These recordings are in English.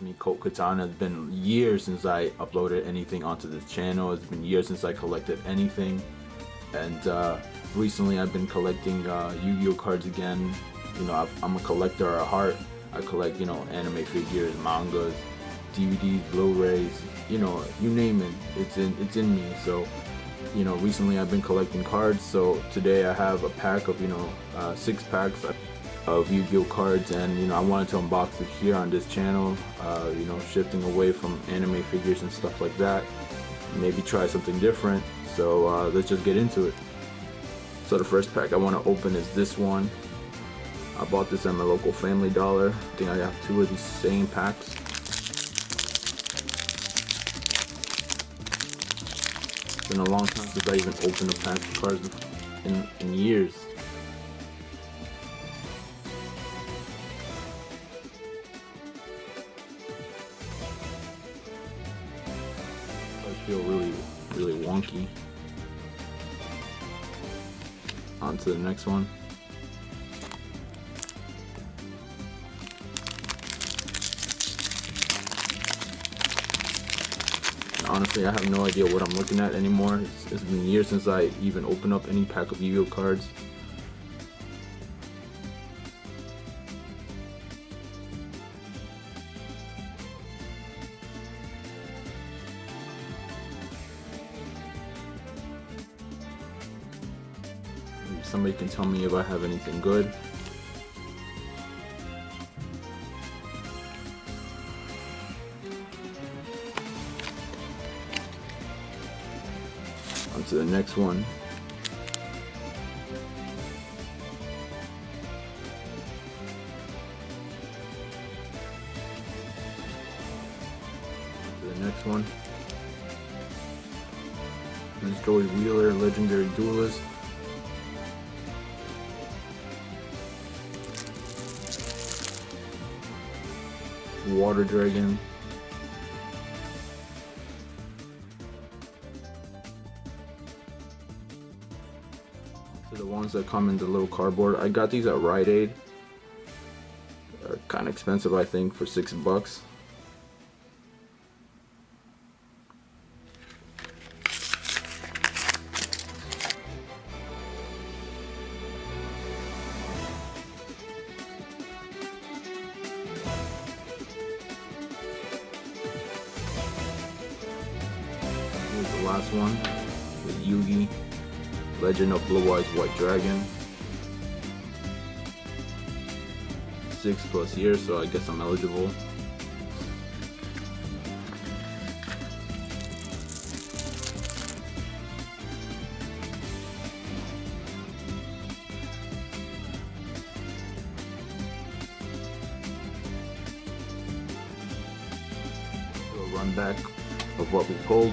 Me, Colt Katana. It's been years since I uploaded anything onto this channel. It's been years since I collected anything, and recently I've been collecting Yu-Gi-Oh cards again. You know, I'm a collector at heart. I collect, you know, anime figures, mangas, DVDs, Blu-rays, you know, you name it, it's in me. So, you know, recently I've been collecting cards. So today I have a pack of, you know, 6 packs of Yu-Gi-Oh cards, and you know, I wanted to unbox it here on this channel. You know, shifting away from anime figures and stuff like that, maybe try something different. So let's just get into it. So the first pack I want to open is this one. I bought this at my local Family Dollar. I think I have 2 of these same packs. It's been a long time since I even opened a pack of cards in years. I feel really wonky. On to the next one. Honestly, I have no idea what I'm looking at anymore. It's been years since I even opened up any pack of Yu-Gi-Oh cards. Maybe somebody can tell me if I have anything good. On to the next one. On to the next one. This is Joey Wheeler, Legendary Duelist. Water Dragon. So the ones that come in the little cardboard, I got these at Rite Aid. They're kind of expensive, I think, for $6. Here's the last one with Yugi, Legend of Blue Eyes White Dragon. 6+ years, so I guess I'm eligible. So a run back of what we pulled.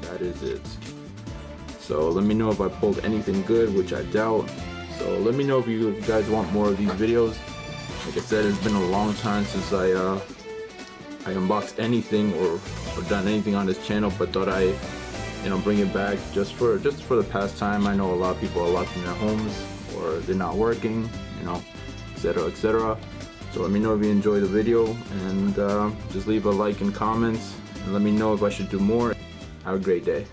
That is it. So let me know if I pulled anything good, which I doubt. So let me know if you guys want more of these videos. Like I said, it's been a long time since I unboxed anything or done anything on this channel, but thought I, you know, bring it back just for the pastime. I know a lot of people are locked in their homes or they're not working, you know, etc., etc. So let me know if you enjoyed the video, and just leave a like and comments, and let me know if I should do more. Have a great day.